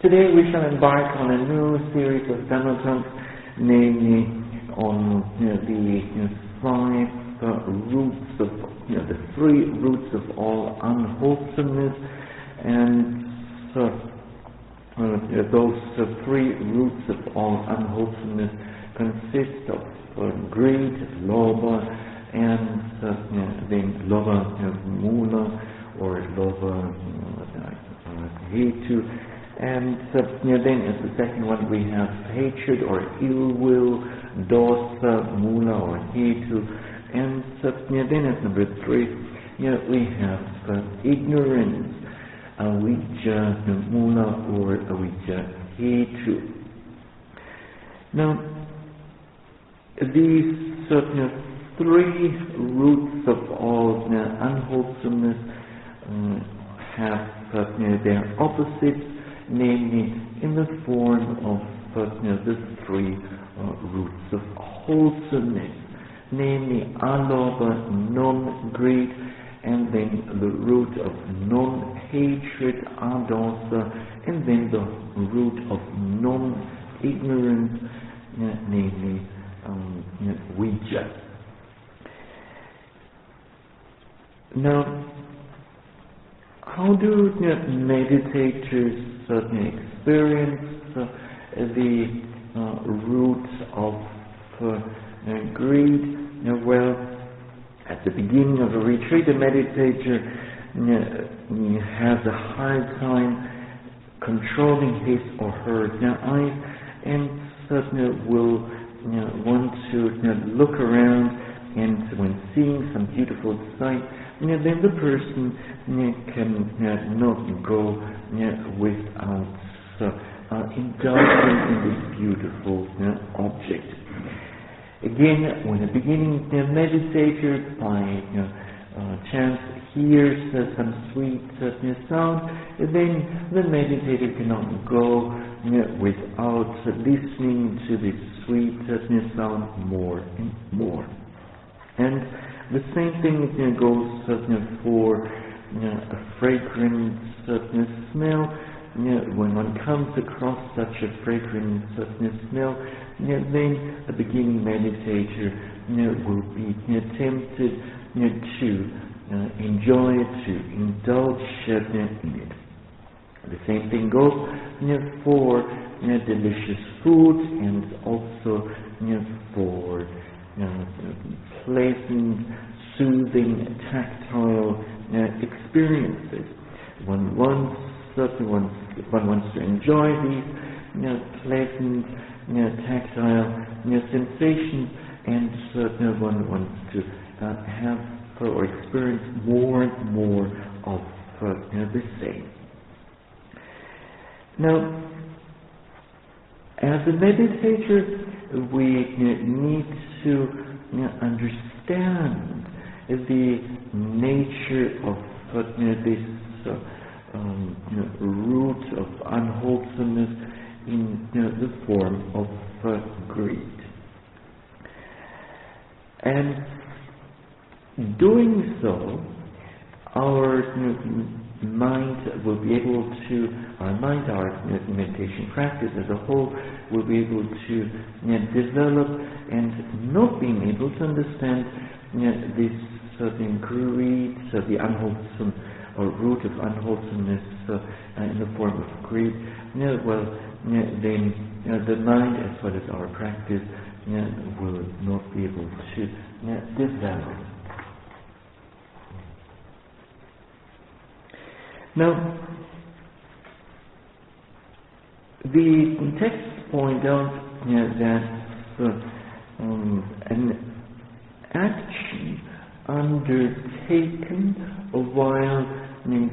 Today we shall embark on a new series of Dhamma talks, namely on the five roots of, the three roots of all unwholesomeness, and those three roots of all unwholesomeness consist of greed, Lobha, and then Lobha Mūla, or Lobha Hetu. And then as the second one we have hatred or ill will, Dosa, Mūla or Hetu. And then as number three, we have ignorance, Avijja, Mūla or Avijja Hetu. Now, these three roots of all unwholesomeness have their opposites, namely in the form of the three roots of wholesomeness, namely alobha, non-greed, and then the root of non-hatred, adosa, and then the root of non-ignorance, namely vijja. Now, how do meditators experience the roots of greed? Well, at the beginning of a retreat, the meditator has a hard time controlling his or her eyes, and will want to look around, and when seeing some beautiful sight, then the person can not go without indulging in this beautiful object. Again, when the beginning meditator by chance hears some sweet sound, then the meditator cannot go without listening to this sweet sound more and more. And the same thing goes for a fragrant smell. When one comes across such a fragrant smell, then the beginning meditator will be tempted to enjoy it, to indulge in it. The same thing goes for delicious food, and also for pleasant, soothing, tactile experiences. One wants to enjoy these pleasant, tactile sensations, and one wants to have or experience more and more of the same. Now, as a meditator, we need to understand the nature of this root of unwholesomeness in the form of greed. And doing so, our mind will be able to, our meditation practice as a whole will be able to develop, and not being able to understand this greed, the unwholesome or root of unwholesomeness in the form of greed, then the mind as well as our practice will not be able to develop. Now, the texts point out that an action undertaken while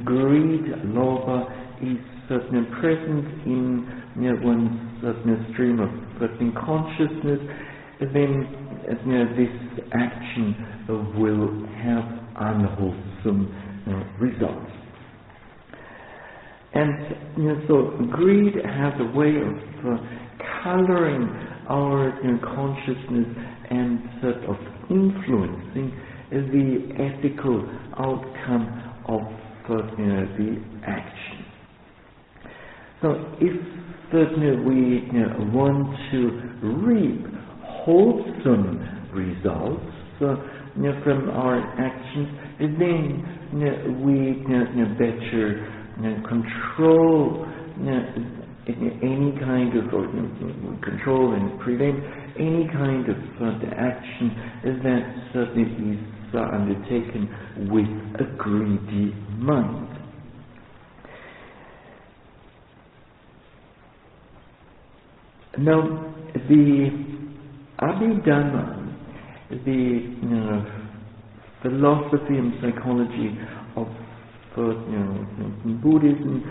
greed, Lobha, is present in one's stream of consciousness, then this action will have unwholesome results. And so greed has a way of coloring our consciousness and of influencing the ethical outcome of the action. So if we want to reap wholesome results from our actions, then we better control any kind of, or control and prevent any kind of action that is undertaken with a greedy mind. Now, the Abhidhamma, the philosophy and psychology of Buddhism,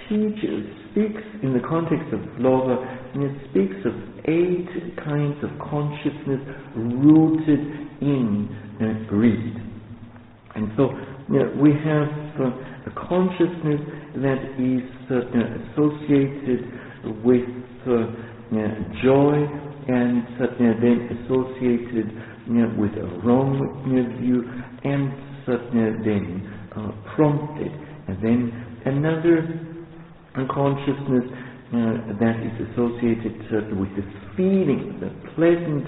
speaks in the context of Lobha, speaks of 8 kinds of consciousness rooted in greed. And so we have a consciousness that is associated with joy, and then associated with a wrong view, and then prompted. And then another consciousness that is associated with the feeling, the pleasant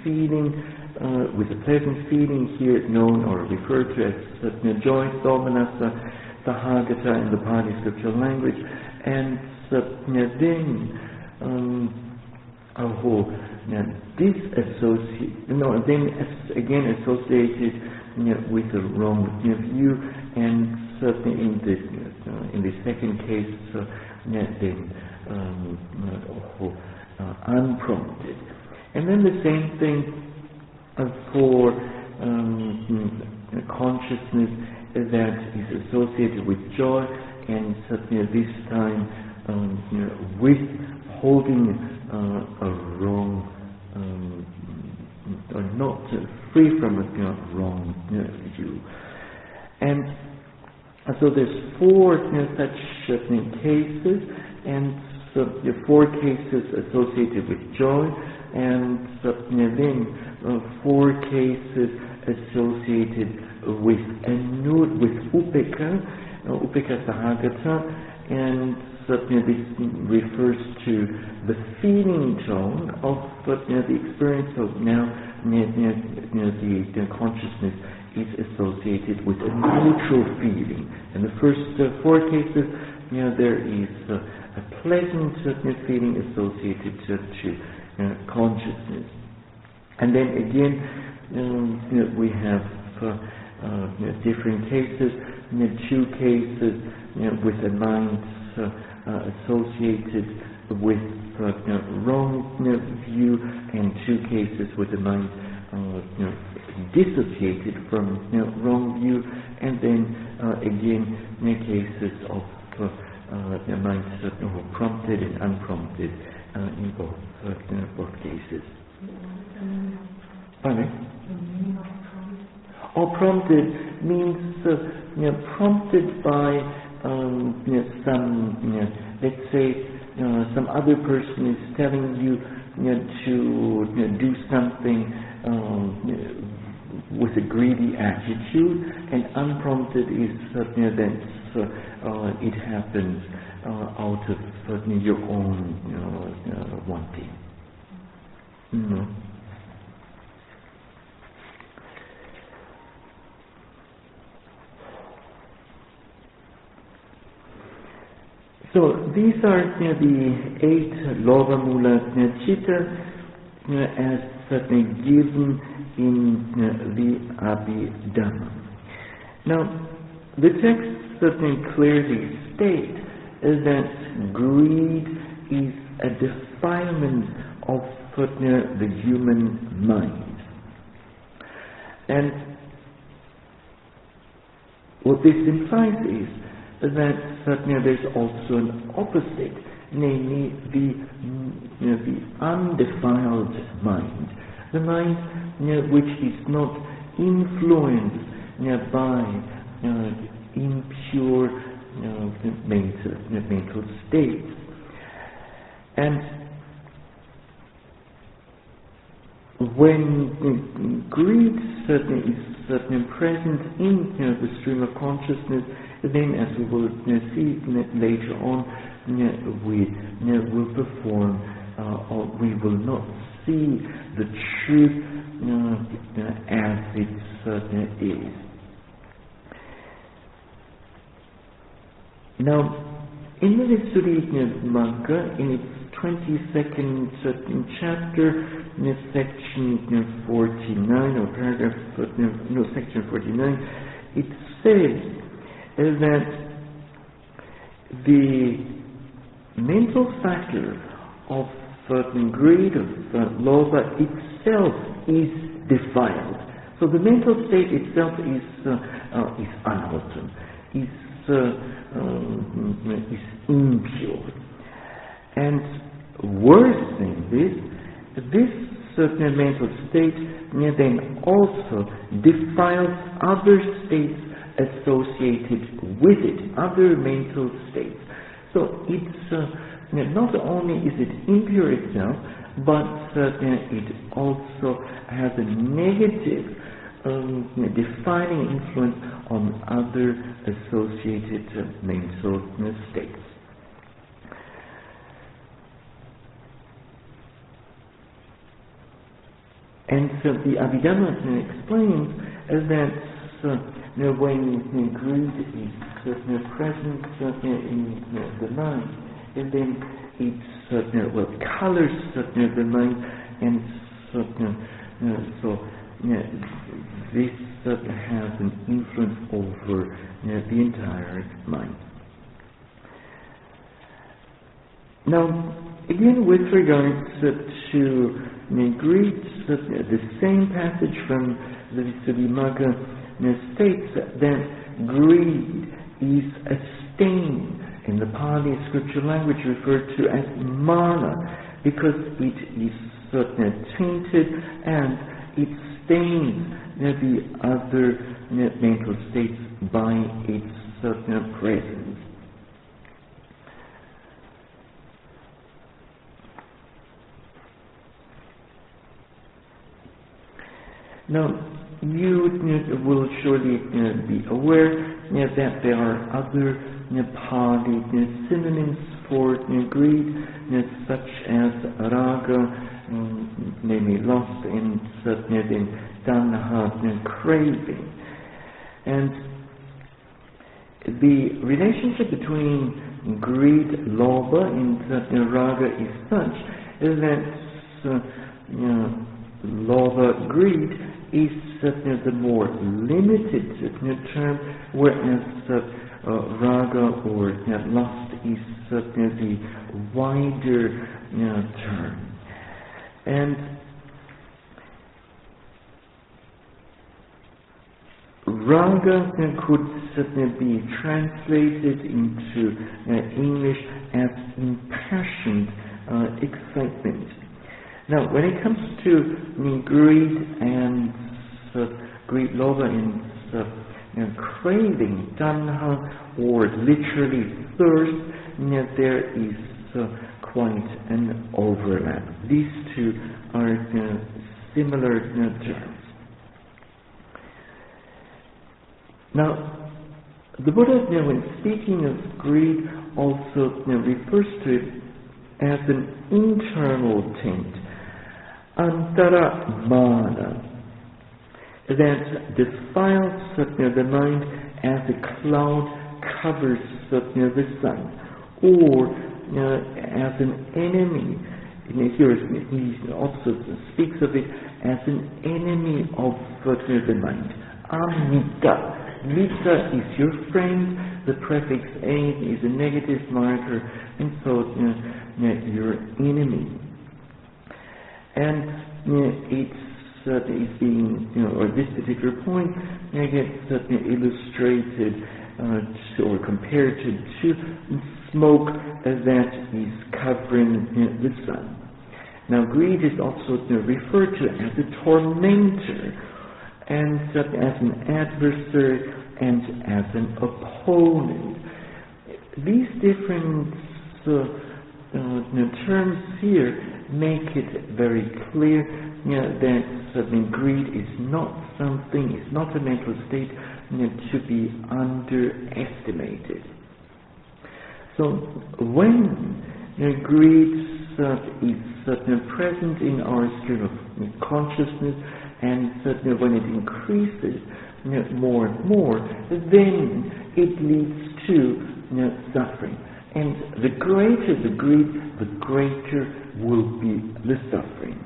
feeling, with a pleasant feeling here known or referred to as joy, somanasa, sahagata in the Pali scriptural language, and then again associated with the wrong view, and certainly in the second case then unprompted. And then the same thing for consciousness that is associated with joy, and certainly this time with holding a wrong, or not free from a wrong view. And so there's 4 such cases, and so the 4 cases associated with joy, and then 4 cases associated with upeka sahagata, and this refers to the feeling tone of the experience of now the consciousness is associated with a neutral feeling. In the first 4 cases, there is a pleasant feeling associated to consciousness. And then again, we have different cases, 2 cases with a mind associated with wrong view, and 2 cases with the mind dissociated from wrong view, and then again cases of the mind prompted and unprompted in both cases. Pardon? Or prompted means prompted by some, let's say, some other person is telling you to do something with a greedy attitude, and unprompted is that it happens out of your own wanting. So these are the 8 Lobha Mūla Chitta as given in the Abhidhamma. Now, the text certainly clearly states that greed is a defilement of the human mind. And what this implies is that there's also an opposite, namely the undefiled mind, the mind which is not influenced by impure mental states. And when greed certainly is present in the stream of consciousness, then as we will see later on, we will perform, or we will not see the truth as it is. Now, in the Visuddhimagga, in its 22nd chapter, section 49, or paragraph, section 49, it says that the mental factor of greed, of Lobha itself is defiled. So the mental state itself is unwholesome, is impure. And worse than this certain mental state then also defiles other states associated with it, other mental states. So it's not only is it impure itself, but it also has a negative defining influence on other associated mental states. And so the Abhidhamma explains that when greed is present in the mind, and then it colors the mind, and so this has an influence over the entire mind. Now, again, with regards to greed, the same passage from the Visuddhimagga states that greed is a stain, in the Pali scripture language referred to as Mūla, because it is tainted and it stains the other mental states by its presence. Now, you will surely be aware that there are other Pali synonyms for greed, such as raga, namely lust, and then tanha, craving. And the relationship between greed, lobha, and raga is such that lobha, greed, is the more limited term, whereas raga or lust is the wider term. And raga could be translated into English as impassioned excitement. Now, when it comes to greed and greed, lobha, and craving, tanha, or literally thirst, there is quite an overlap. These two are similar terms. Now, the Buddha, when speaking of greed, also refers to it as an internal taint, antara mana, that defiles the mind as a cloud covers the sun, or as an enemy. Here he also speaks of it as an enemy of the mind. Amita. Mita is your friend, the prefix a is a negative marker, and so your enemy. And it's being, or this particular point gets illustrated or compared to smoke that is covering the sun. Now, greed is also referred to as a tormentor, and as an adversary and as an opponent. These different terms here make it very clear that greed is not something, it's not a mental state to be underestimated. So when greed is present in our stream of consciousness, and when it increases more and more, then it leads to suffering. And the greater the greed, the greater will be the suffering.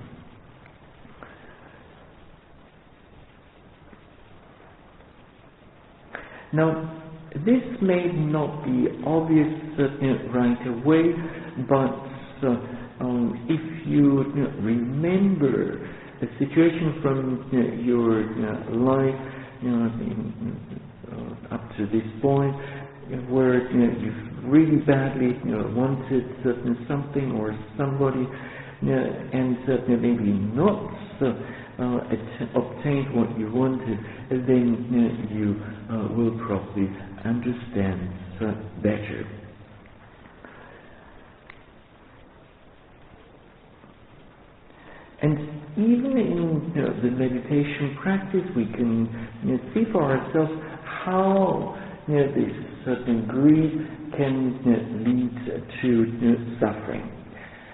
Now, this may not be obvious right away, but if you remember a situation from your life up to this point, where you've really badly wanted something or somebody, and maybe not obtained what you wanted, then you will probably understand better. And even in the meditation practice, we can see for ourselves how this certain greed can lead to suffering.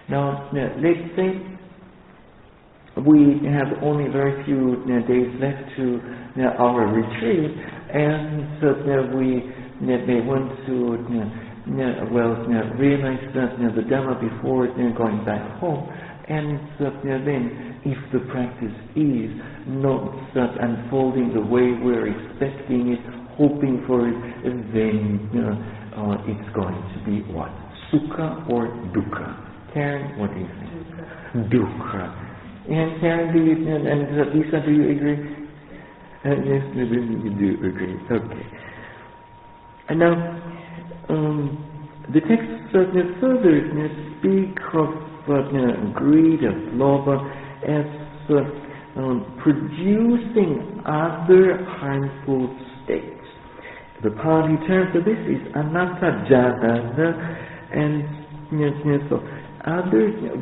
Now, let's say we have only very few days left to our retreat, and we may want to realize the Dhamma before going back home. And then, if the practice is not unfolding the way we're expecting it, hoping for it, then it's going to be what? Sukha or dukkha? Karen, what do you think? Dukkha. And Karen, do you, and Lisa, do you agree? Yes, you do agree. Okay. And now, the text further speak of greed, of lobha, as producing other harmful states. The Pali term for this is anatta jhana, and so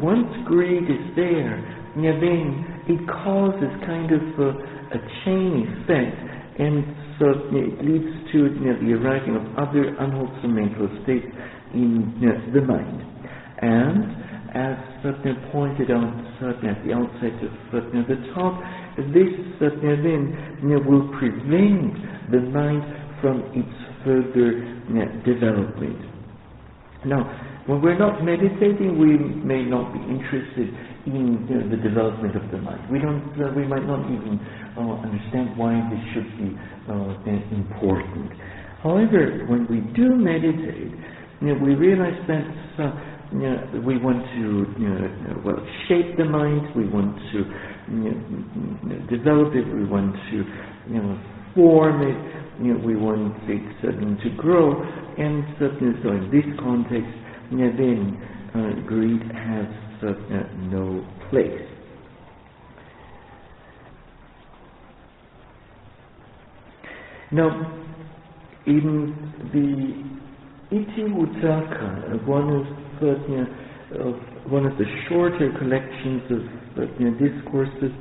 once greed is there, then it causes kind of a chain effect, and so it leads to the arising of other unwholesome mental states in the mind. And as pointed out at the outset of the talk, this then will prevent the mind from its further development. Now, when we're not meditating, we may not be interested in the development of the mind. We might not even understand why this should be important. However, when we do meditate, we realize that we want to shape the mind, we want to develop it, we want to form it, we want it to grow, and so in this context, then greed has no place. Now, in the Iti-Uttaka, one of the shorter collections of discourses,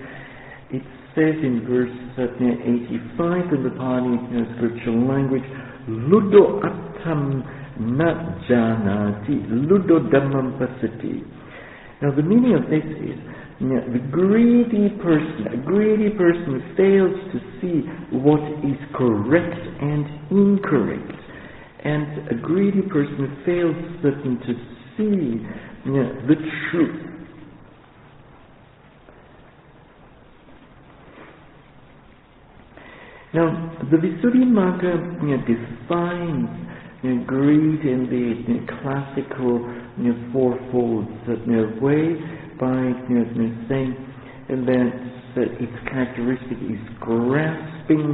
it says in verse 85 in the Pali scriptural language, Ludo attam na janati, ludo dhammam pasati. Now the meaning of this is, a greedy person fails to see what is correct and incorrect, and a greedy person fails to see the truth. Now, the Visuddhimagga defines greed in the classical fourfold way by saying that its characteristic is grasping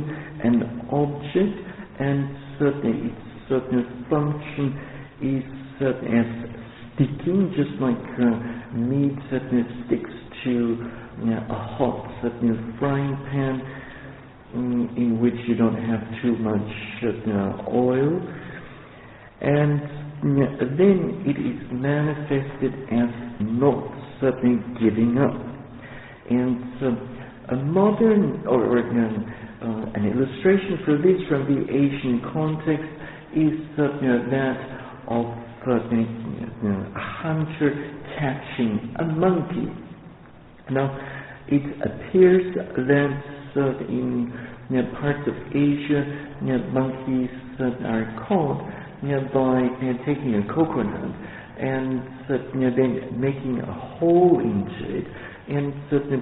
an object, and its function is as sticking, just like meat sticks to a hot frying pan in which you don't have too much oil, and then it is manifested as not giving up. And a modern or an illustration for this from the Asian context is that of a hunter catching a monkey. Now, it appears that in parts of Asia, monkeys are caught by taking a coconut and then making a hole into it and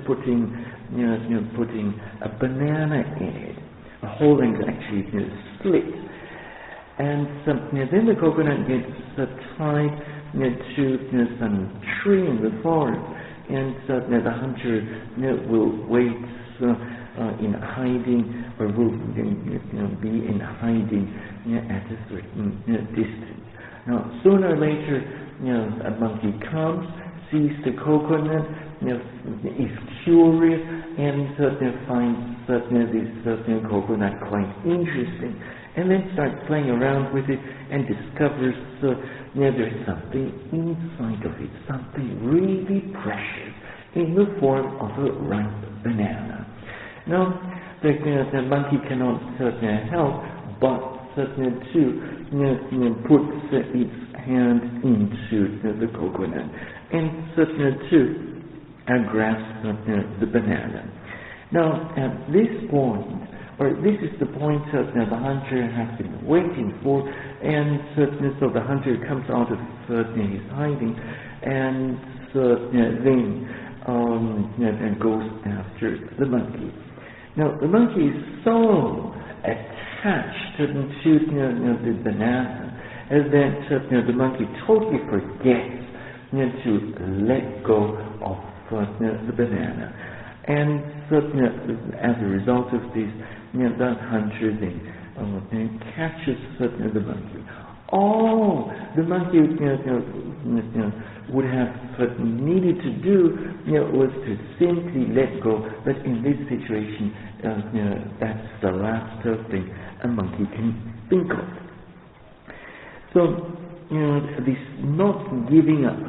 putting a banana in it. A hole is actually split, and then the coconut gets tied to some tree in the forest, and the hunter will wait in hiding, or will be in hiding at a certain distance. Now, sooner or later, a monkey comes, sees the coconut, is curious, and finds this coconut quite interesting, and then starts playing around with it and discovers there's something inside of it, something really precious in the form of a ripe banana. Now, the monkey cannot help but to put its hand into the coconut and to grasp the banana. Now, at this point, or this is the point that the hunter has been waiting for, and so the hunter comes out of his hiding and then goes after the monkey. Now, the monkey is so attached to the banana that the monkey totally forgets to let go of the banana. And as a result of this, the hunter then catches the monkey. All the monkey would have needed to do was to simply let go, but in this situation, that's the last thing a monkey can think of. So, this not giving up.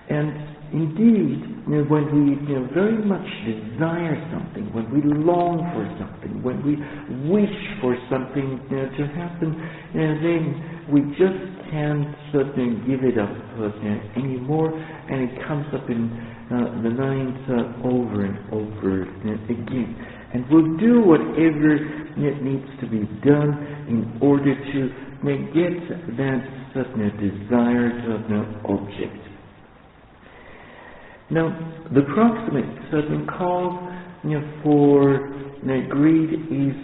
And indeed, when we very much desire something, when we long for something, when we wish for something to happen, then we just can't give it up anymore, and it comes up in the mind over and over again. And we'll do whatever needs to be done in order to get that desired object. Now, the proximate cause for greed is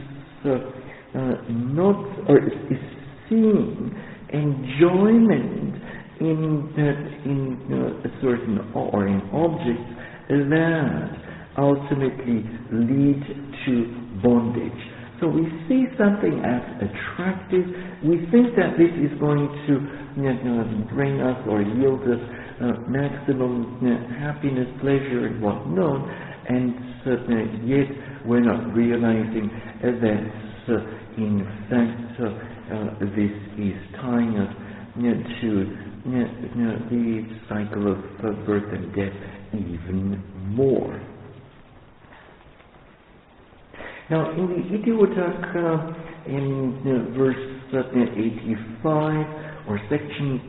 not, or is seeing enjoyment in a certain or in objects that ultimately lead to bondage. So we see something as attractive. We think that this is going to bring us or yield us maximum happiness, pleasure, and whatnot, and yet we're not realizing that in fact this is tying us to the cycle of birth and death even more. Now, in the Itivuttaka, in verse 85 or section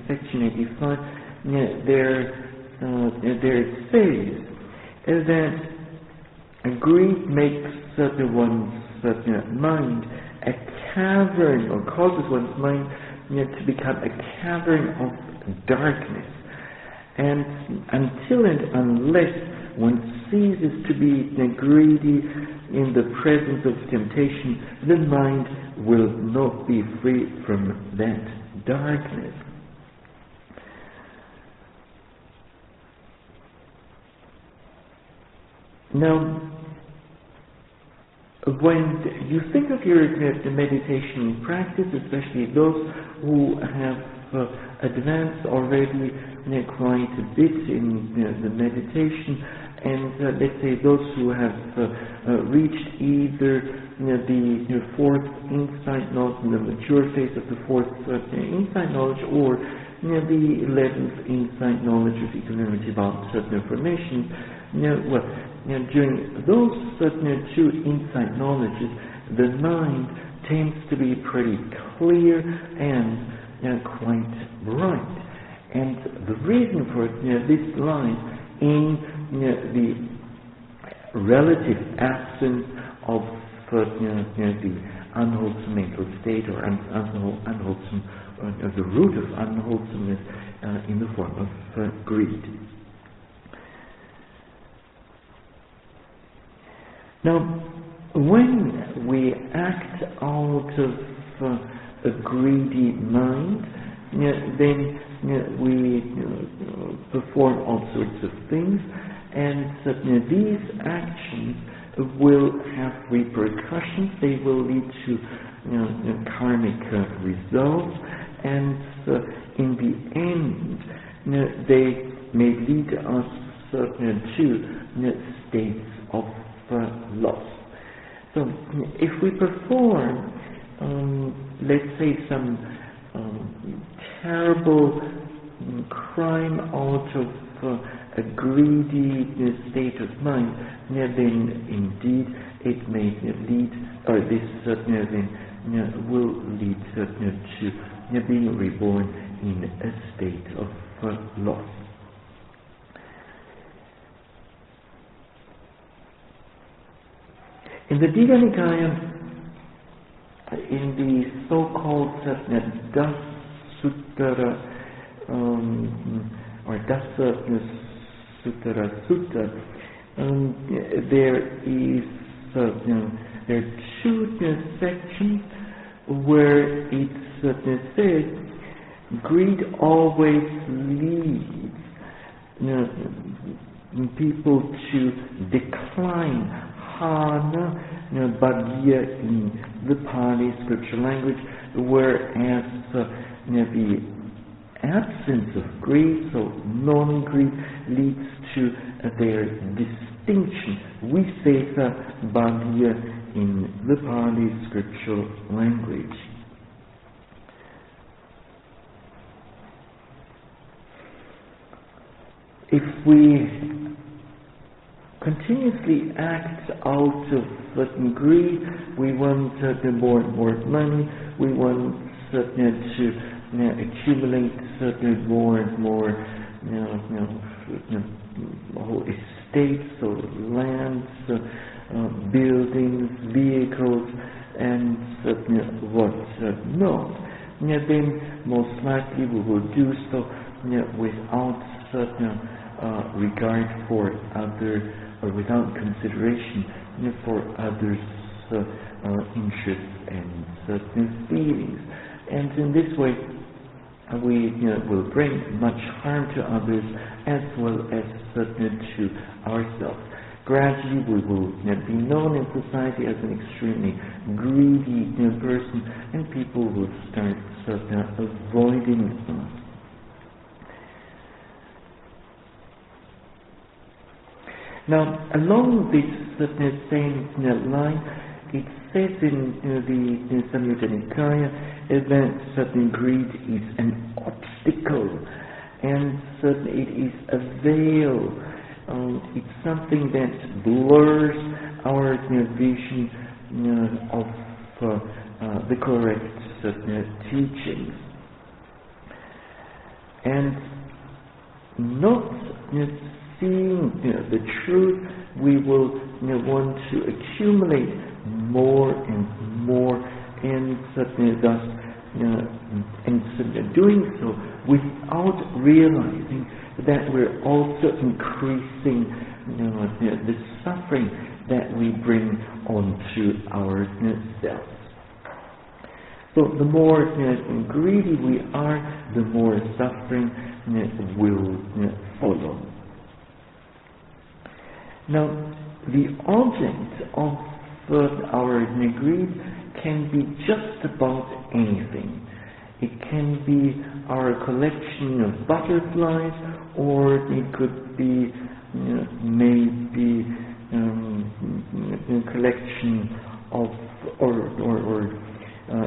85, there it says that greed makes one's mind a cavern, or causes one's mind to become a cavern of darkness. And until and unless one ceases to be greedy in the presence of temptation, the mind will not be free from that darkness. Now, when you think of your meditation practice, especially those who have advanced already quite a bit in the meditation, and let's say those who have reached either the fourth insight knowledge, the mature phase of the fourth insight knowledge, or the 11th insight knowledge of equanimity about certain information, during those two insight knowledges, the mind tends to be pretty clear and quite bright. And the reason for this lies in the relative absence of the unwholesome mental state, or unwholesome, the root of unwholesomeness in the form of greed. Now, when we act out of a greedy mind, then we perform all sorts of things, and these actions will have repercussions. They will lead to karmic results, and in the end, they may lead us to states of loss. So, if we perform, let's say, some terrible crime out of a greedy state of mind, then indeed it may lead, or this then will lead to being reborn in a state of loss. In the Digha Nikaya, in the so-called Das Sutta, or Dasa Sutta, there are two sections where it says greed always leads people to decline Hana, Bhagya in the Pali scripture language, whereas the absence of greed, so non-greed, leads to their distinction, Visesa Bhagya in the Pali scriptural language. If we continuously act out of certain greed, we want more and more money, we want to accumulate more and more whole estates, or lands, buildings, vehicles, and what not. Then most likely we will do so without regard for other, or without consideration for others' interests and certain feelings. And in this way, we will bring much harm to others as well as to ourselves. Gradually, we will be known in society as an extremely greedy person, and people will start avoiding us. Now, along this same line, it says in the Samyutta Nikaya that certain greed is an obstacle, and it is a veil. It's something that blurs our vision of the correct teachings, and not seeing the truth, we will want to accumulate more and more, and thus doing so without realizing that we're also increasing the suffering that we bring onto ourselves. So the more greedy we are, the more suffering will follow. Now, the object of our greed can be just about anything. It can be our collection of butterflies, or it could be maybe a collection of, or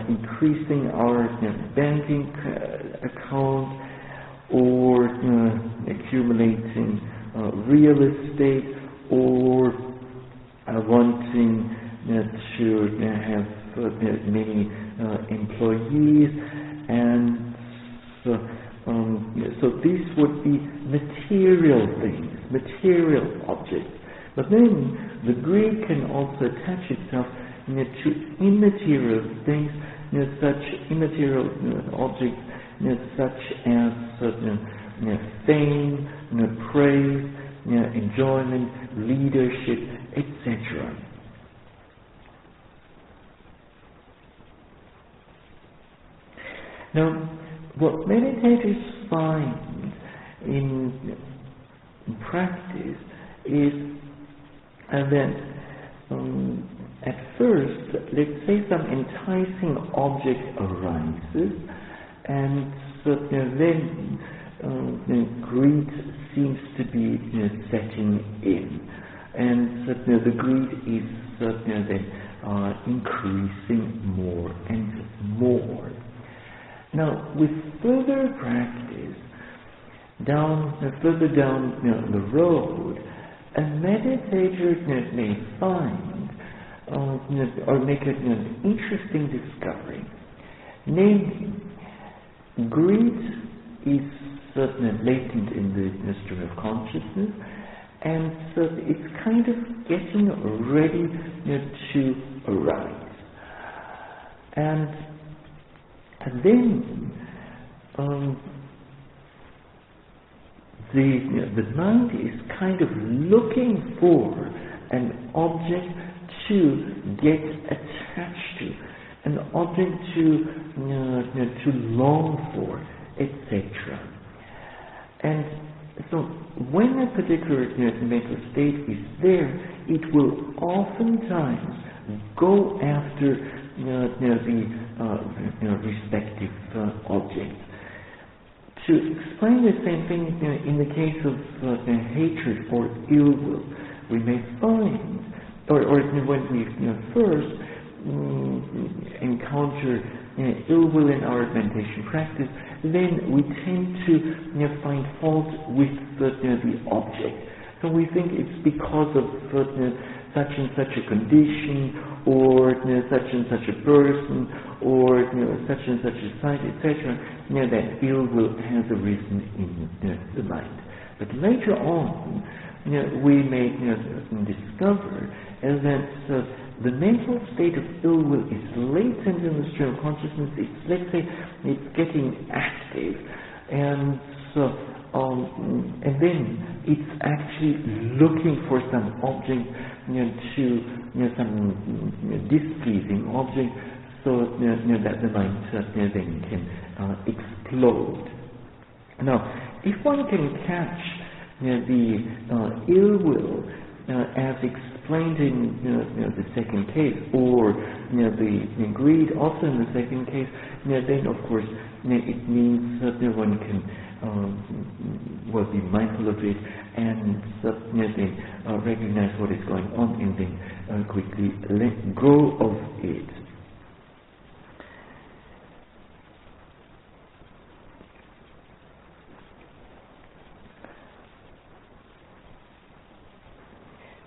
increasing our banking account, or accumulating real estate, or wanting to have many employees, and so these would be material things, material objects. But then the greed can also attach itself to immaterial things, such immaterial objects such as fame, praise, enjoyment, leadership, etc. Now, what meditators find in practice is that at first, let's say some enticing object arises, and so then greed seems to be setting in, and the greed is then increasing more and more. Now, with further practice, further down the road, a meditator may find or make an interesting discovery. Namely, greed is certainly latent in the stream of consciousness, and so it's kind of getting ready to arise. And then the mind is kind of looking for an object to get attached to, an object to long for, etc. And so when a particular mental state is there, it will oftentimes go after the respective objects. To explain the same thing in the case of hatred or ill will, we may find, or when we first encounter ill will in our meditation practice, then we tend to find fault with the object. So we think it's because of such and such a condition, or such and such a person, or such and such a site, etc. That ill will has arisen in the mind. But later on, we may discover that the mental state of ill will is latent in the stream of consciousness. It's, let's say, it's getting active, and so and then it's actually looking for some object some displeasing object, so that the mind then can explode. Now, if one can catch the ill will as explained in the second case, or the greed also in the second case, then of course it means that one can be mindful of it and then recognize what is going on, and then quickly let go of it.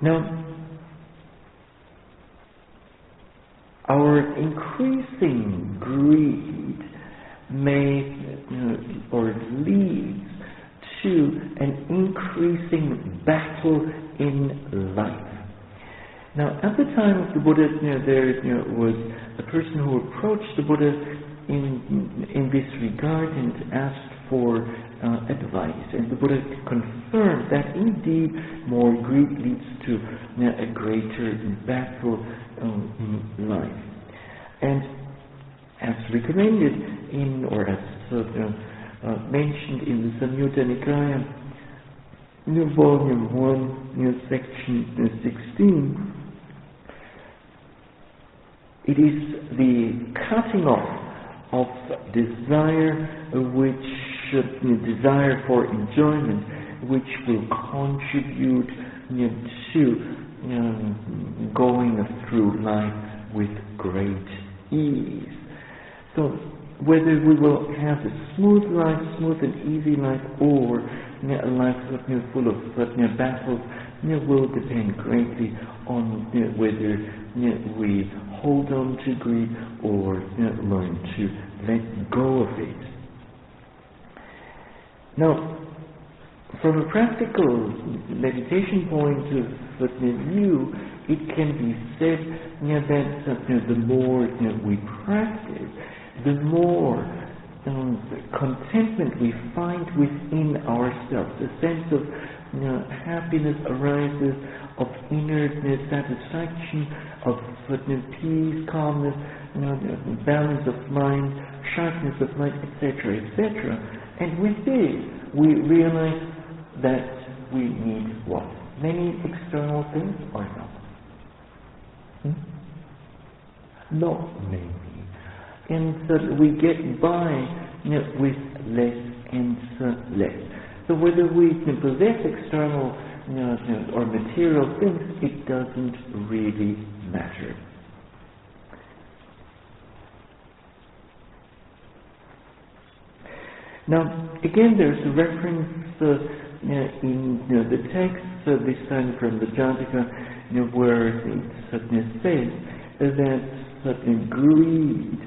Now, our increasing greed may or leads to an increasing battle in life. Now, at the time of the Buddha, there was a person who approached the Buddha in this regard and asked for advice, and the Buddha confirmed that indeed more greed leads to a greater battle in life. And as recommended in, or as mentioned in the Samyutta Nikaya, volume 1, section 16, it is the cutting off of desire, desire for enjoyment, which will contribute to going through life with great ease. So whether we will have a smooth life, smooth and easy life, or a life full of battles will depend greatly on whether we hold on to greed or learn to let go of it. Now, from a practical meditation point of view, it can be said that the more we practice, the more contentment we find within ourselves. A sense of happiness arises, of inner satisfaction, of peace, calmness, balance of mind, sharpness of mind, etc., etc. And with this, we realize that we need what? Many external things or not? Not many. And so we get by with less and less. So whether we possess external or material things, it doesn't really matter. Now, again, there's a reference in the text, this time from the Jataka, where it says that greed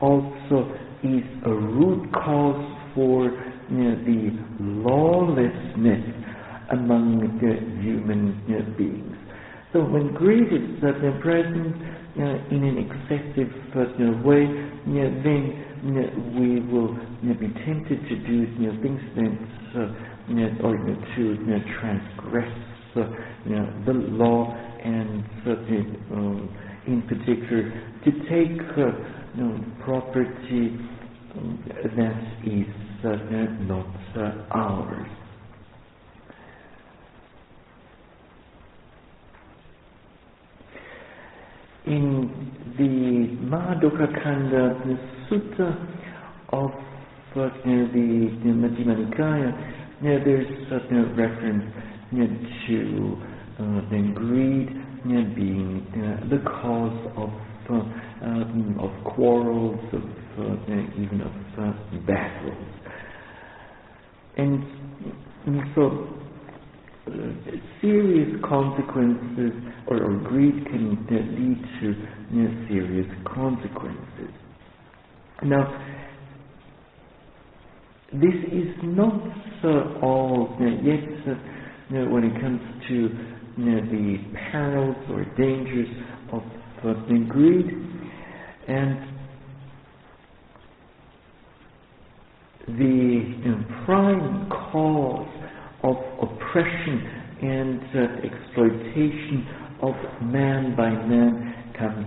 also is a root cause for the lawlessness among the human beings. So when greed is present in an excessive way, then we will be tempted to do things that or to transgress the law, and in particular to take property that is not ours. In the Mahadokakanda, the Sutta of the Majjhima Nikaya, there's a reference to greed being the cause of quarrels, even of battles. And so serious consequences, or greed can lead to serious consequences. Now, this is not all yet when it comes to the perils or dangers of greed, and the prime cause of oppression and exploitation of man by man comes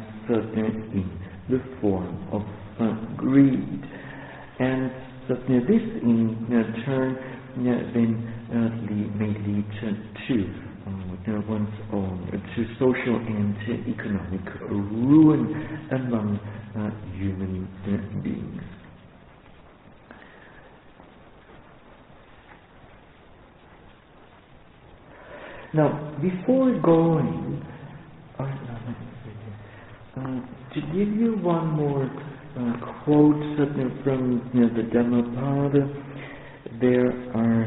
in the form of greed. And this in turn then may lead to one's own, to social and economic ruin among human beings. Now, before going, to give you one more quote from the Dhammapada, there are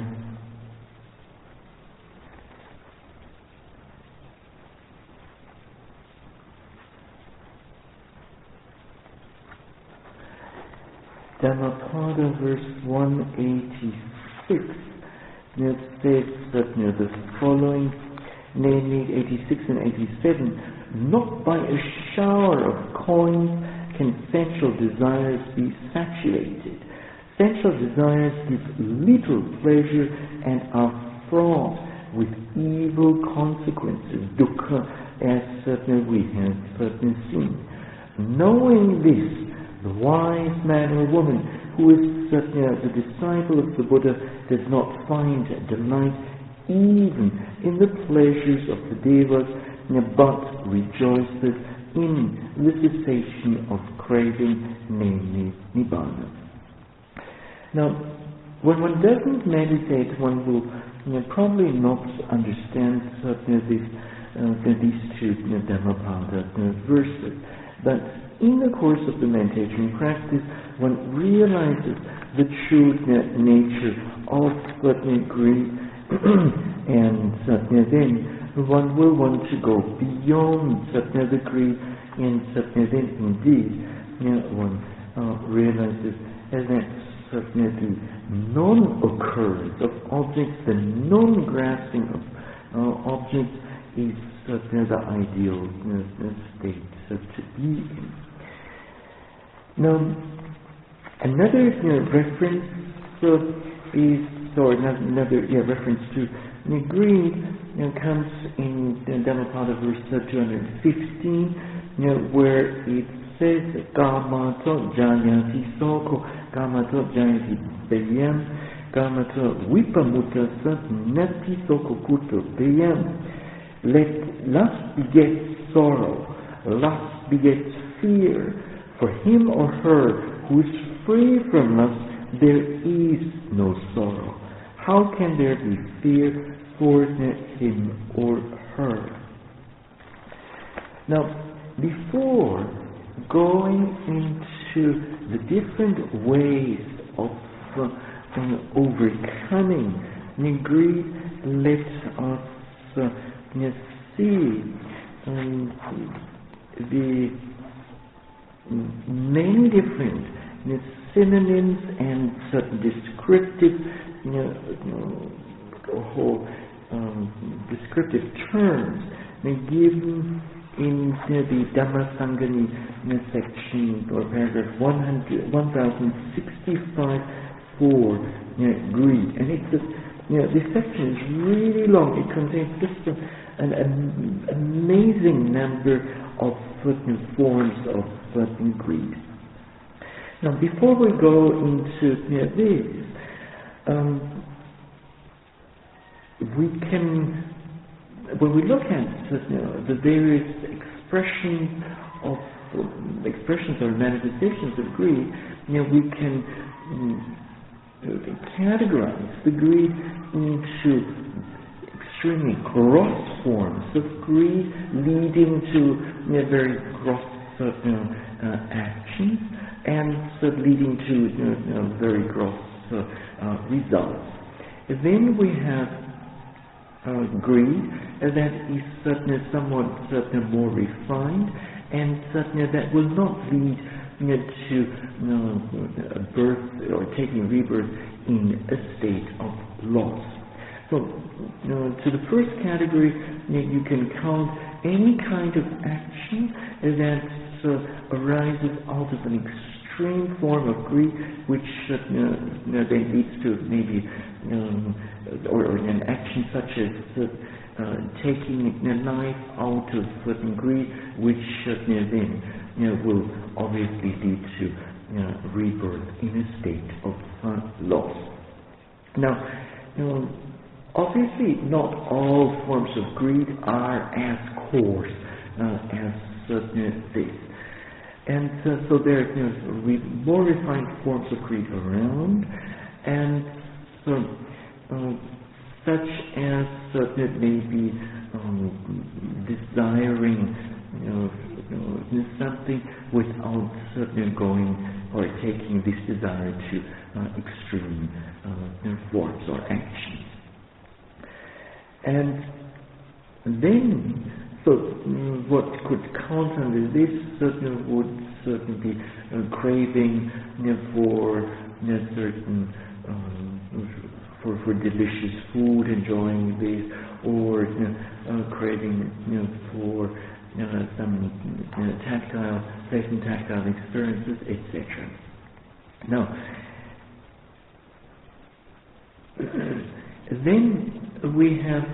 Dhammapada verse 186. It says that the following, namely 86 and 87, not by a shower of coins can sensual desires be satiated. Sensual desires give little pleasure and are fraught with evil consequences, dukkha, as we have seen. Knowing this, the wise man or woman who is the disciple of the Buddha does not find delight even in the pleasures of the devas, but rejoices in the cessation of craving, namely nibbana. Now, when one doesn't meditate, one will probably not understand these two Dhammapada verses. But in the course of the meditation practice, one realizes the true nature of greed, and then one will want to go beyond the greed, and then indeed one realizes that the non-occurrence of objects, the non-grasping of objects is the ideal state to be in. Now, another reference reference to greed comes in Dhammapada verse 215, where it says, Kamato jayati soko, Kamato jayati bayam, Kamato vipamutta sat nati soko kuto bayam. Let lust beget sorrow, lust begets fear. For him or her who is free from lust, there is no sorrow. How can there be fear for him or her? Now, before going into the different ways of overcoming greed, let us see the many different synonyms and certain descriptive descriptive terms given in the Dhammasangani section or paragraph 1065 for greed. And it's this section is really long. It contains just an amazing number of forms of greed. Now, before we go into this, we can, when we look at the various expressions or manifestations of greed, we can categorize the greed into extremely gross forms of greed, leading to very gross actions, and leading to very gross results. Then we have greed that is somewhat more refined, and that will not lead to birth or taking rebirth in a state of loss. So, to the first category, you can count any kind of action that arises out of an extreme form of greed, which then leads to maybe, or an action such as taking a knife out of certain greed, which then will obviously lead to rebirth in a state of loss. Now, obviously, not all forms of greed are as coarse as this. And so there are more refined forms of greed around, and such as maybe desiring something without going or taking this desire to extreme forms or actions. And then, so what could count under this would certainly be craving for certain for delicious food, enjoying this, or craving for some pleasant tactile experiences, etc. Now, then we have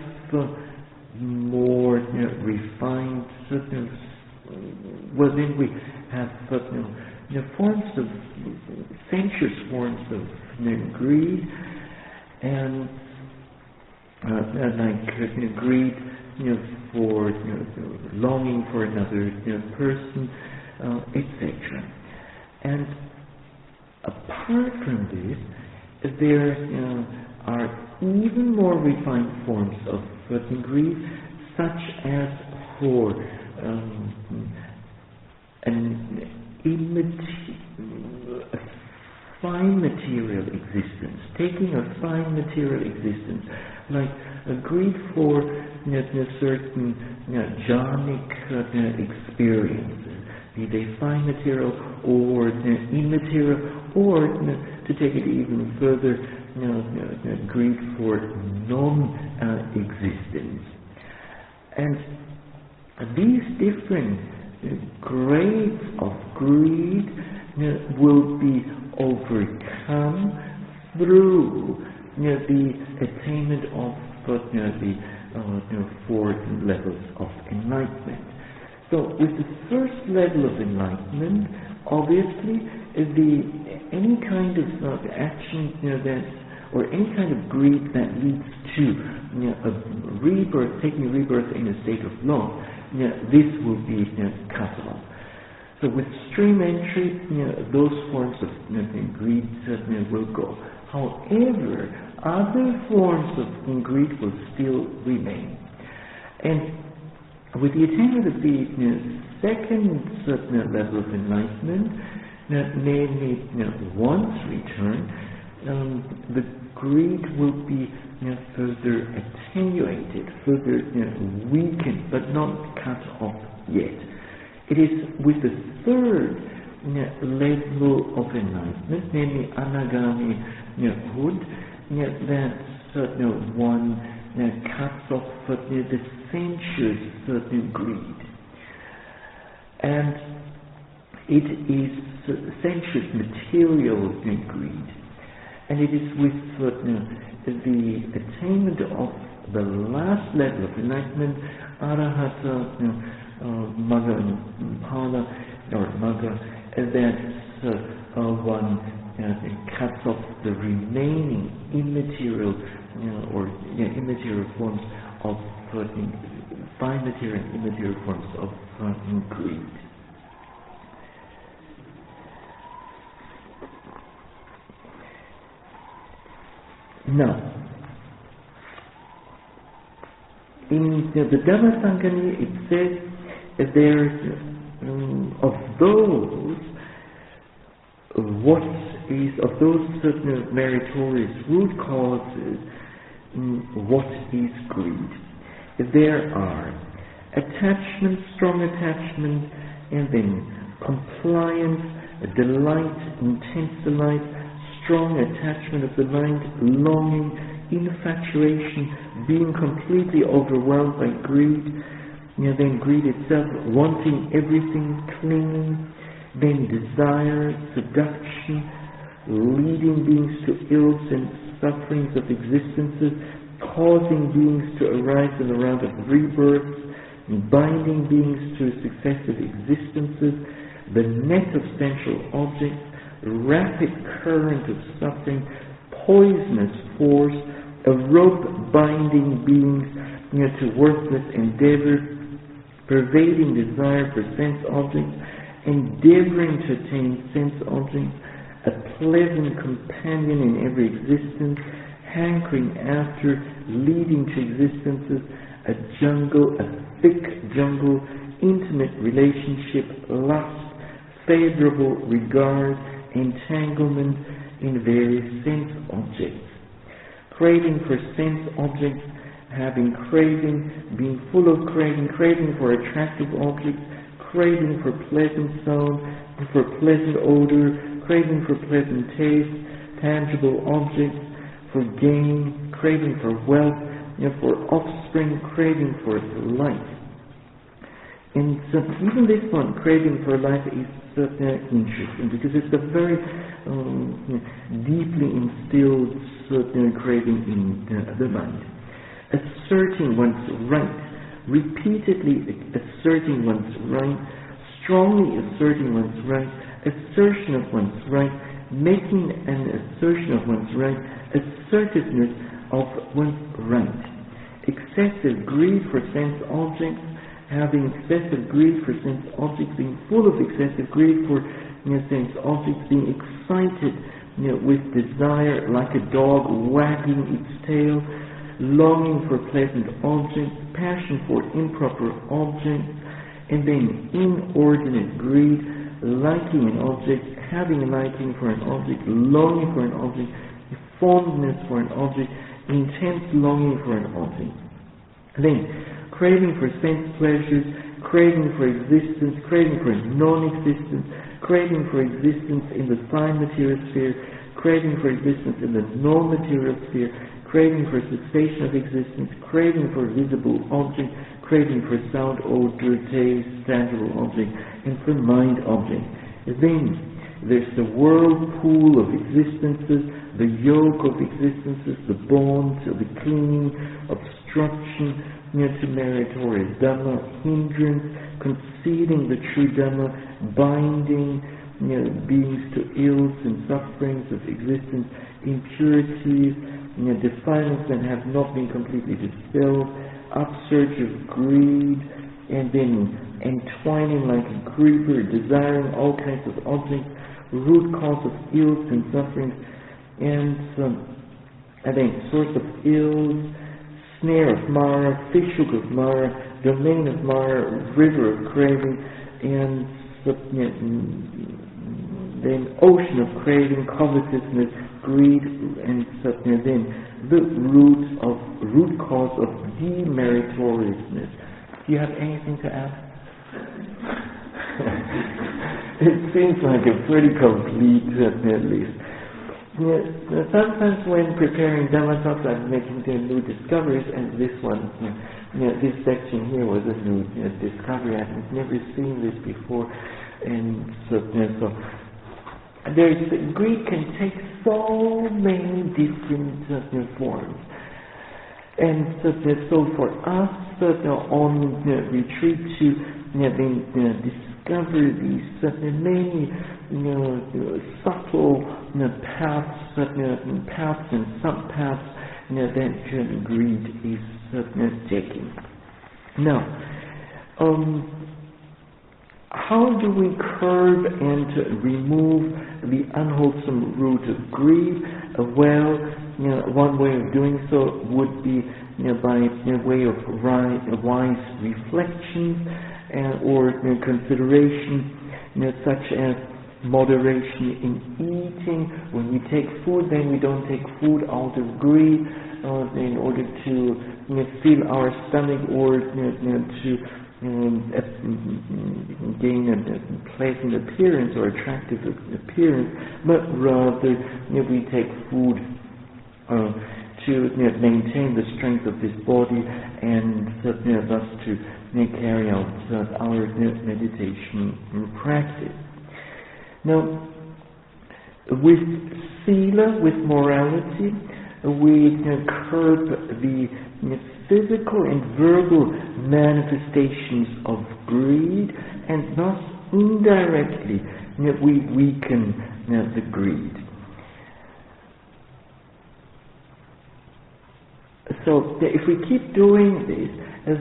more refined then we have forms of sensuous forms of greed, and like greed for longing for another person, etc. And apart from this, there are even more refined forms of greed, such as for a fine material existence, taking a fine material existence, like a greed for certain jhanic experiences, be they fine material or immaterial, or to take it even further, greed for non-existence. And these different grades of greed will be overcome through the attainment of the 4 levels of enlightenment. So, with the first level of enlightenment, obviously, any kind of action or any kind of greed that leads to a rebirth, taking rebirth in a state of law, this will be cut off. So with stream entry, those forms of greed will go. However, other forms of greed will still remain. And with the attainment of the second level of enlightenment, namely once return, the greed will be further attenuated, further weakened, but not cut off yet. It is with the third level of enlightenment, namely anagami hood, that one cuts off the sensuous greed. And it is sensuous material greed. And it is with the attainment of the last level of enlightenment, arahata, magga and phala, or magga, that one cuts off the remaining immaterial immaterial forms of fine material and immaterial forms of greed. Now, in the Dhammasangani it says that there's of those certain meritorious root causes, what is greed? There are attachment, strong attachment, and then compliance, delight, intense delight, strong attachment of the mind, longing, infatuation, being completely overwhelmed by greed, then greed itself, wanting everything, clinging, then desire, seduction, leading beings to ills and sufferings of existences, causing beings to arise in a round of rebirths, binding beings to successive existences, the net of sensual objects, rapid current of suffering, poisonous force, a rope binding beings to worthless endeavor, pervading desire for sense objects, endeavoring to attain sense objects, a pleasant companion in every existence, hankering after, leading to existences, a jungle, a thick jungle, intimate relationship, lust, favorable regard, entanglement in various sense objects, craving for sense objects, having craving, being full of craving, craving for attractive objects, craving for pleasant sound, for pleasant odor, craving for pleasant taste, tangible objects, for gain, craving for wealth, for offspring, craving for life. And so even this one, craving for life, is interesting because it's a very deeply instilled craving in the mind. Asserting one's right, repeatedly asserting one's right, strongly asserting one's right, assertion of one's right, making an assertion of one's right, assertiveness of one's right. Excessive greed for sense objects, having excessive greed for sense objects, being full of excessive greed for sense objects, being excited with desire like a dog wagging its tail, longing for pleasant objects, passion for improper objects, And then inordinate greed, liking an object, having a liking for an object, longing for an object, fondness for an object, intense longing for an object. Then, craving for sense pleasures, craving for existence, craving for non-existence, craving for existence in the fine material sphere, craving for existence in the non-material sphere, craving for cessation of existence, craving for visible object, craving for sound, odor, taste, tangible object, and for mind object. Then there's the whirlpool of existences, the yoke of existences, the bonds of the clinging, obstruction to meritorious Dhamma, hindrance, concealing the true Dhamma, binding beings to ills and sufferings of existence, impurities, defilements that have not been completely dispelled, upsurge of greed, and then entwining like a creeper, desiring all kinds of objects, root cause of ills and sufferings, and then source of ills, snare of Mara, fishhook of Mara, domain of Mara, river of craving, and then ocean of craving, covetousness, greed, and then the root cause of demeritoriousness. Do you have anything to add? It seems like a pretty complete, at least. Sometimes when preparing Dhamma talks, I'm making new discoveries, and this one, this section here was a new discovery. I've never seen this before, and so greed can take so many different forms. And so for us on retreat to discover these many subtle paths and sub-paths that greed is taking. Now, how do we curb and remove the unwholesome root of greed? Well, one way of doing so would be by way of wise reflections or consideration, such as moderation in eating. When we take food, then we don't take food out of greed in order to fill our stomach or to gain a pleasant appearance or attractive appearance, but rather we take food to maintain the strength of this body and thus to carry out our meditation practice. Now, with sila, with morality, we curb the physical and verbal manifestations of greed, and thus indirectly we weaken the greed. So if we keep doing this,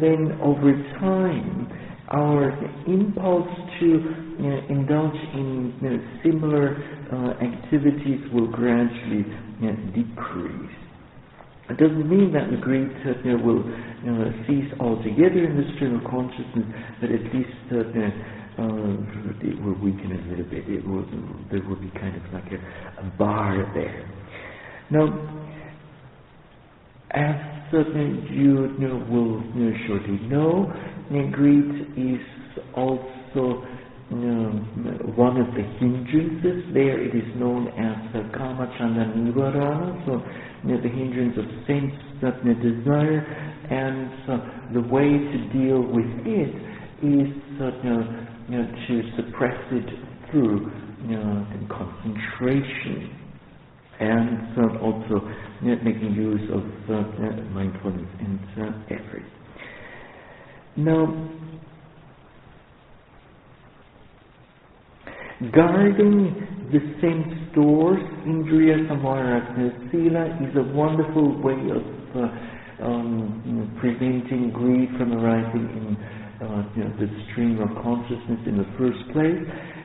then over time our impulse to indulge in similar activities will gradually decrease. It doesn't mean that the greed will cease altogether in the stream of consciousness, but at least it will weaken a little bit. There will be kind of like a bar there. Now, as you will surely know, greed is also one of the hindrances. There it is known as kama chanda nivarana, so the hindrance of sense desire, and the way to deal with it is to suppress it through concentration, and also making use of mindfulness and effort. Now, guarding the sense doors, indriya samvara sila, is a wonderful way of preventing greed from arising in the stream of consciousness in the first place.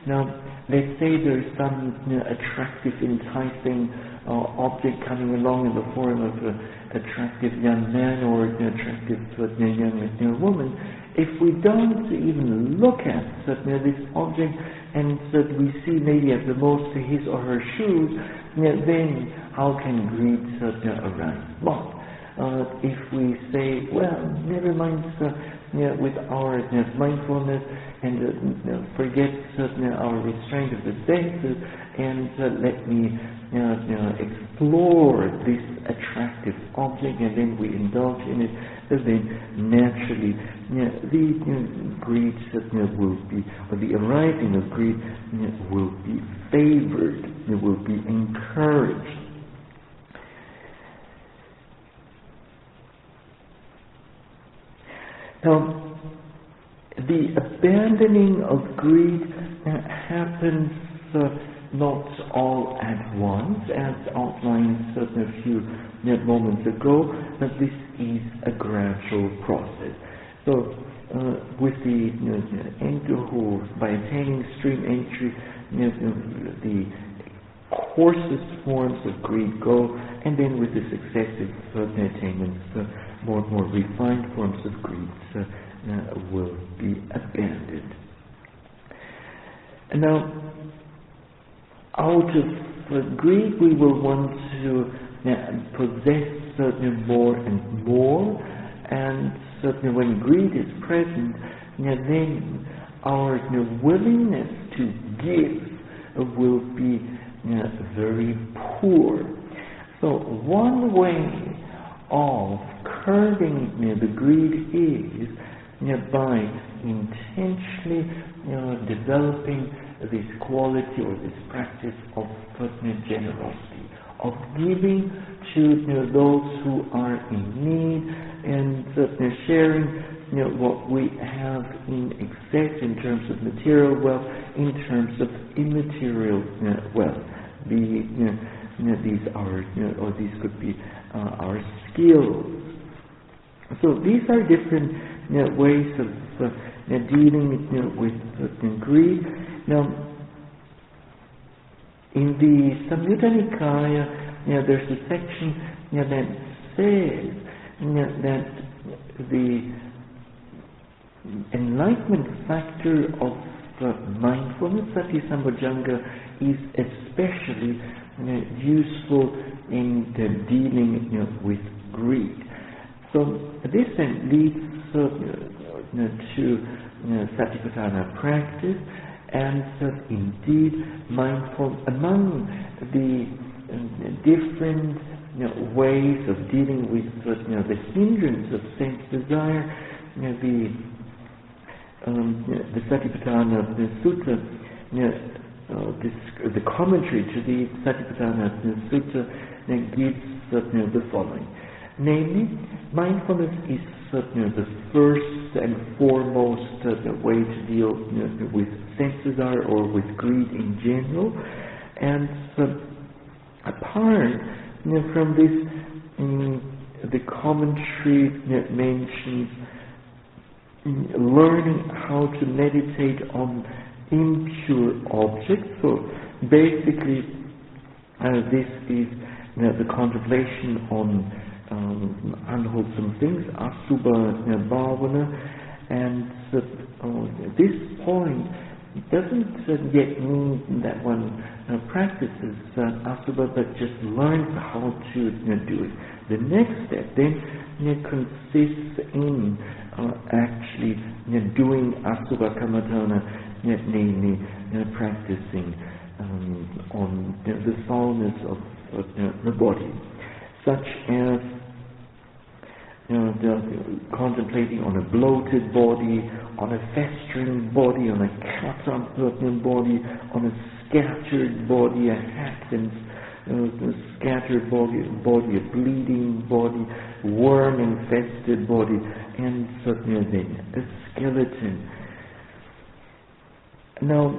Now, let's say there is some attractive, enticing object coming along in the form of an attractive young man or an attractive young woman, if we don't even look at this object and we see maybe at the most his or her shoes, then how can greed arise? But if we say, well, never mind with our mindfulness and forget our restraint of the senses and let me explore this attractive object, and then we indulge in it, then naturally the greed will be, or the arising of greed will be favored, it will be encouraged. Now, the abandoning of greed happens not all at once, as outlined a few moments ago, but this is a gradual process. So, with the by attaining stream entry, the coarsest forms of greed go, and then with the successive attainments, more refined forms of greed will be abandoned. And now, out of greed, we will want to possess more and more, and certainly when greed is present, then our willingness to give will be very poor. So one way of curbing the greed is by intentionally developing this quality or this practice of generosity, of giving to those who are in need, and sharing what we have in excess in terms of material wealth, in terms of immaterial wealth. These are, or these could be our skills. So these are different ways of dealing with greed. Now, in the Samyutta Nikaya, there's a section that says that the enlightenment factor of mindfulness, sati sambojjhanga, is especially useful in dealing with greed. So this then leads to satipatthana practice, and indeed mindful among the different ways of dealing with the hindrance of sense desire. The Satipatthana Sutta, the commentary to the Satipatthana Sutta gives the following. Namely, mindfulness is the first and foremost way to deal with sense desire or with greed in general, and apart from this, the commentary mentions learning how to meditate on impure objects. So basically, this is the contemplation on unwholesome things, asubha bhavana, and this point doesn't yet mean that one practices asubha, but just learns how to do it. The next step then consists in actually doing asubha kammatthana, namely practicing on the foulness of the body, such as contemplating on a bloated body, on a festering body, on a cut-up body, on a scattered body, a hacked and scattered body, a bleeding body, worm-infested body, and certainly a skeleton. Now,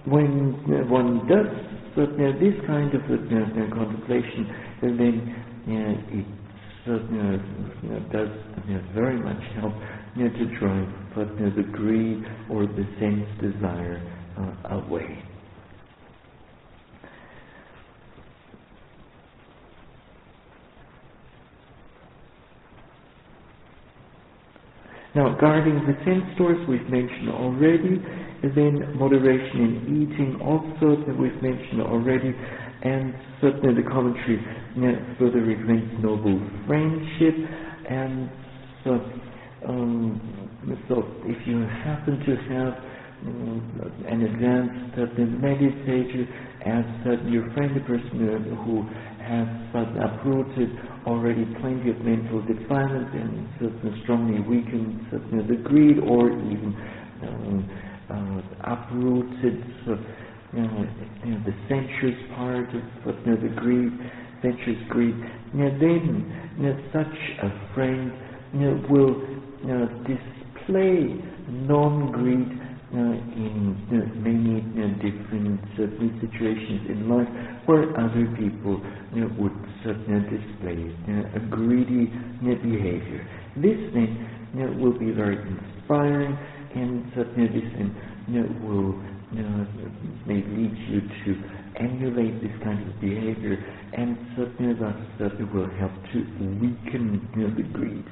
when one does this kind of contemplation, then it does very much help to drive the greed or the sense desire away. Now, guarding the sense doors we've mentioned already, then moderation in eating also that we've mentioned already, and certainly the commentary further recommends noble friendship. And so if you happen to have an advanced meditator as your friend, a person who has uprooted already plenty of mental defilement and certainly strongly weakened the greed, or even uprooted the sensuous part of the greed, sensuous greed, then such a friend will display non-greed in many different situations in life where other people would display a greedy behavior. This then will be very inspiring, and this then will may lead you to emulate this kind of behavior, and thus will help to weaken the greed.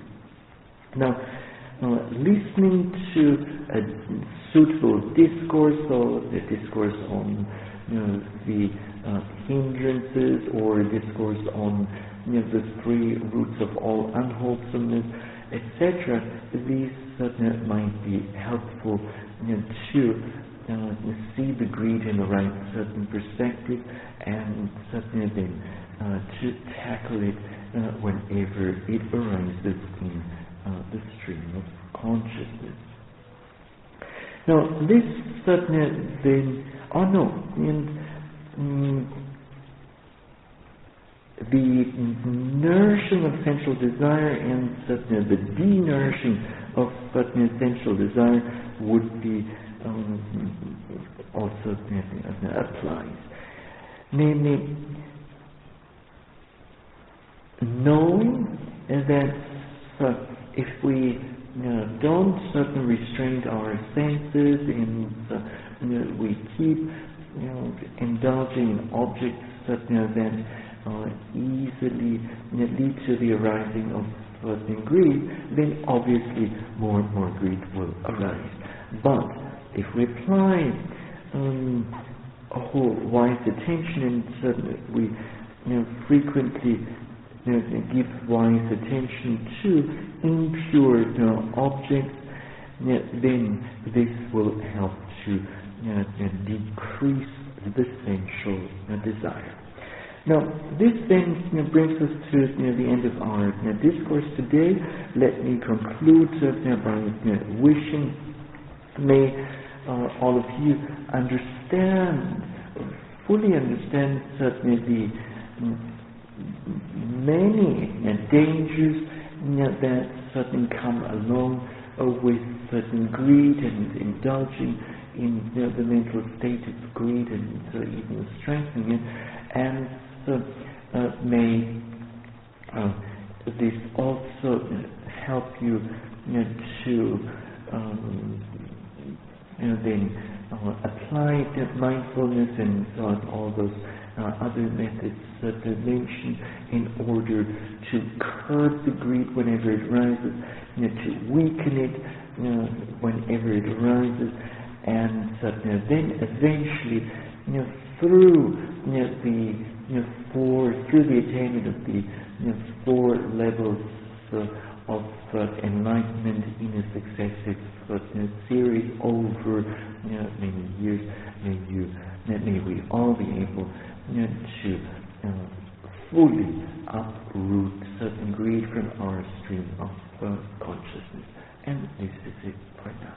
Now, listening to a suitable discourse, or the discourse on the hindrances, or a discourse on the three roots of all unwholesomeness, etc., these might be helpful to see the greed in the right certain perspective, and certainly then to tackle it whenever it arises in the stream of consciousness. Now, this certainly then, the nourishing of sensual desire and certainly the denourishing of certain sensual desire would be also applies. Namely, knowing that if we don't certainly restrain our senses, and we keep indulging in objects that easily lead to the arising of certain greed, then obviously more and more greed will arise. But if we apply a whole wise attention, and certainly we frequently give wise attention to impure objects, then this will help to decrease the sensual desire. Now, this then brings us to the end of our discourse today. Let me conclude by wishing, may all of you fully understand certainly the many dangers that certainly come along with certain greed and indulging in the mental state of greed, and even strengthening it, and may this also help you to then apply mindfulness and all those other methods that I mentioned in order to curb the greed whenever it arises, to weaken it whenever it arises, and then eventually through the attainment of the four levels of enlightenment in a successive series over many years, may we all be able to fully uproot certain greed from our stream of consciousness. And this is it for now.